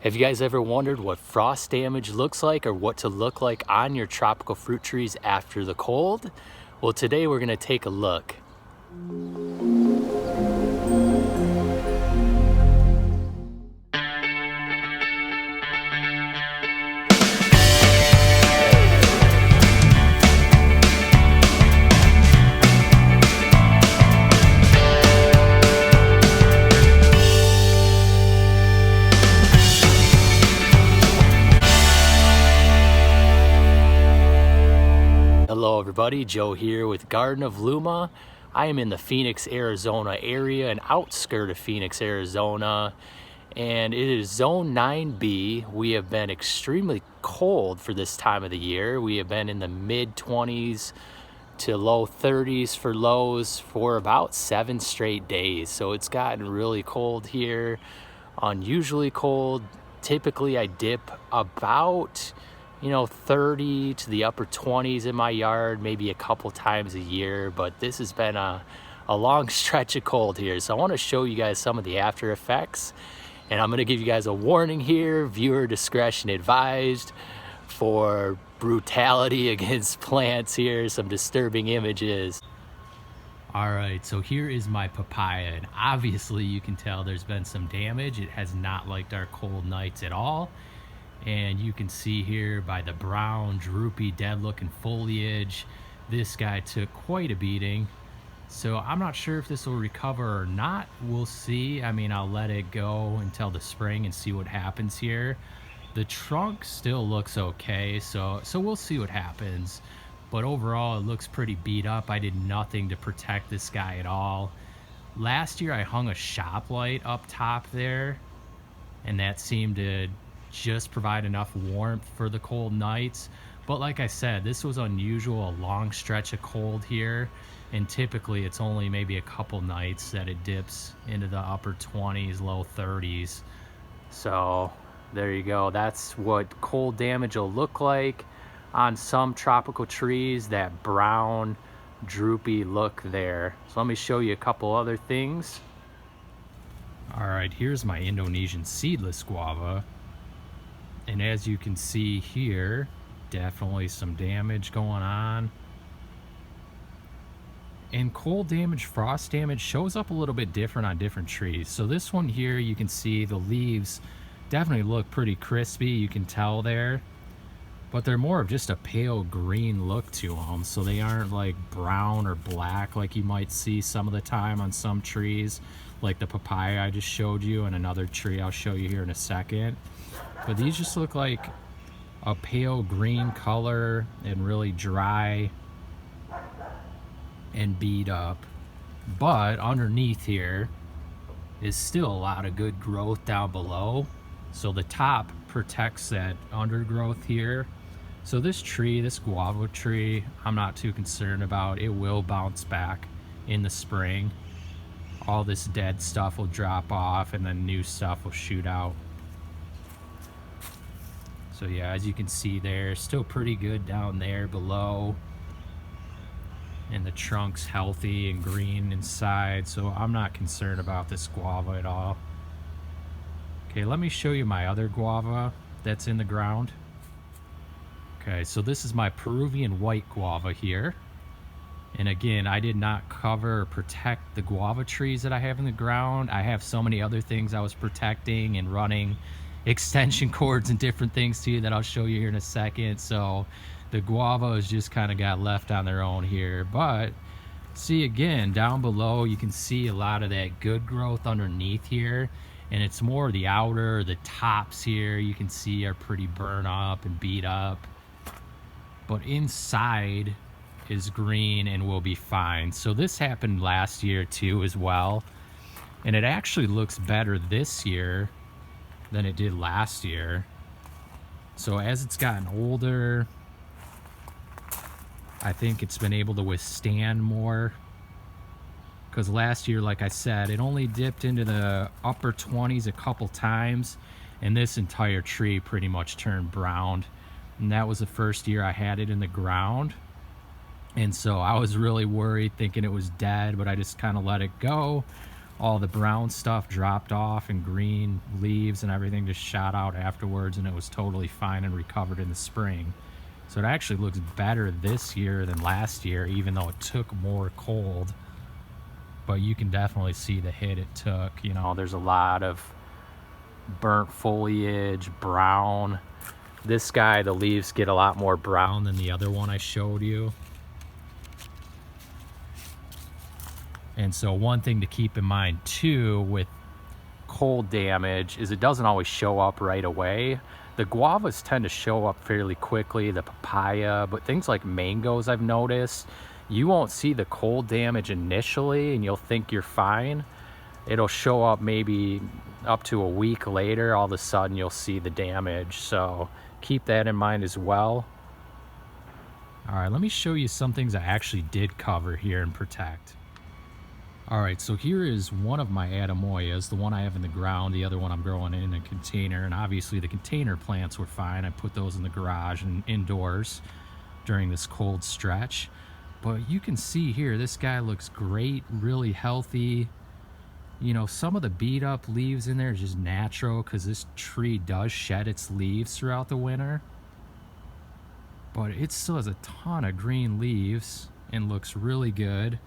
Have you guys ever wondered what frost damage looks like or what to look like on your tropical fruit trees after the cold? Well, today we're gonna take a look. Hello everybody, Joe here with Garden of Luma. I am in the Phoenix, Arizona area, an outskirt of Phoenix, Arizona, and it is zone 9B. We have been extremely cold for this time of the year. We have been in the mid 20s to low 30s for lows for about 7 straight days. So it's gotten really cold here, unusually cold. Typically I dip about 30 to the upper 20s in my yard, maybe a couple times a year, but this has been a long stretch of cold here. So I want to show you guys some of the after effects, and I'm going to give you guys a warning here: viewer discretion advised for brutality against plants here, some disturbing images. All right, so here is my papaya, and obviously you can tell there's been some damage. It has not liked our cold nights at all. And you can see here by the brown, droopy, dead looking foliage, this guy took quite a beating. So I'm not sure if this will recover or not. We'll see. I mean, I'll let it go until the spring and see what happens here. The trunk still looks okay, so we'll see what happens. But overall, it looks pretty beat up. I did nothing to protect this guy at all. Last year, I hung a shop light up top there, and that seemed to just provide enough warmth for the cold nights. But like I said, this was unusual, a long stretch of cold here, and typically it's only maybe a couple nights that it dips into the upper 20s, low 30s. So there you go. That's what cold damage will look like on some tropical trees, that brown droopy look there. So let me show you a couple other things. All right, here's my Indonesian seedless guava. And as you can see here, definitely some damage going on. And cold damage, frost damage shows up a little bit different on different trees. So this one here, you can see the leaves definitely look pretty crispy, you can tell there. But they're more of just a pale green look to them. So they aren't like brown or black like you might see some of the time on some trees, like the papaya I just showed you, and another tree I'll show you here in a second. But these just look like a pale green color and really dry and beat up. But underneath here is still a lot of good growth down below. So the top protects that undergrowth here. So this tree, this guava tree, I'm not too concerned about. It will bounce back in the spring. All this dead stuff will drop off and then new stuff will shoot out. So yeah, as you can see there, still pretty good down there below. And the trunk's healthy and green inside, so I'm not concerned about this guava at all. Okay, let me show you my other guava that's in the ground. Okay, so this is my Peruvian white guava here. And again, I did not cover or protect the guava trees that I have in the ground. I have so many other things I was protecting and running extension cords and different things to you that I'll show you here in a second. So the guavas just kind of got left on their own here. But see, again, down below you can see a lot of that good growth underneath here, and it's more the outer, the tops here you can see are pretty burnt up and beat up, but inside is green and will be fine. So this happened last year too as well, and it actually looks better this year than it did last year. So as it's gotten older, I think it's been able to withstand more, because last year, like I said, it only dipped into the upper 20s a couple times, and this entire tree pretty much turned brown. And that was the first year I had it in the ground, and so I was really worried, thinking it was dead, but I just kind of let it go. all the brown stuff dropped off and green leaves and everything just shot out afterwards, and it was totally fine and recovered in the spring. So it actually looks better this year than last year, even though it took more cold. But you can definitely see the hit it took. You know, there's a lot of burnt foliage, brown. This guy, the leaves get a lot more brown than the other one I showed you. And so one thing to keep in mind too with cold damage is it doesn't always show up right away. The guavas tend to show up fairly quickly, the papaya, but things like mangoes, I've noticed, you won't see the cold damage initially and you'll think you're fine. It'll show up maybe up to a week later. All of a sudden you'll see the damage, so keep that in mind as well. All right, let me show you some things I actually did cover here and protect. All right, so here is one of my Adamoyas, the one I have in the ground, the other one I'm growing in a container, and obviously the container plants were fine. I put those in the garage and indoors during this cold stretch. But you can see here, this guy looks great, really healthy. You know, some of the beat up leaves in there is just natural because this tree does shed its leaves throughout the winter. But it still has a ton of green leaves and looks really good.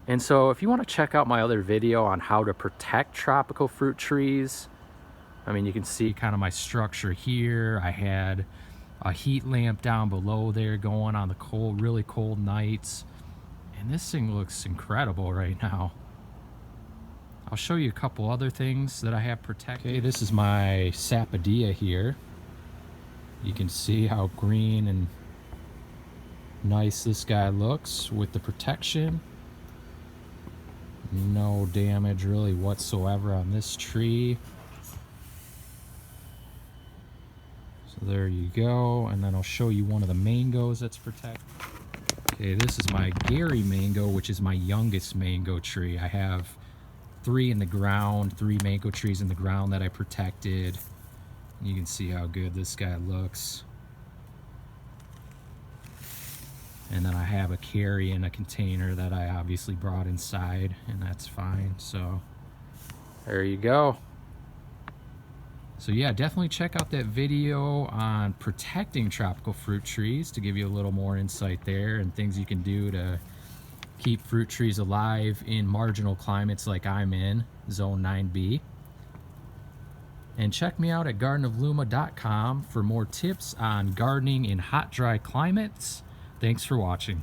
And so if you want to check out my other video on how to protect tropical fruit trees, I mean, you can see kind of my structure here. I had a heat lamp down below there going on the cold, really cold nights. And this thing looks incredible right now. I'll show you a couple other things that I have protected. Okay, this is my sapodilla here. You can see how green and nice this guy looks with the protection. No damage really whatsoever on this tree. So there you go, and then I'll show you one of the mangoes that's protected. Okay, this is my Gary mango, which is my youngest mango tree. I have 3 in the ground, 3 mango trees in the ground that I protected. You can see how good this guy looks. And then I have a carry in a container that I obviously brought inside, and that's fine. So there you go. So yeah, definitely check out that video on protecting tropical fruit trees to give you a little more insight there and things you can do to keep fruit trees alive in marginal climates like I'm in, Zone 9B. And check me out at gardenofluma.com for more tips on gardening in hot, dry climates. Thanks for watching.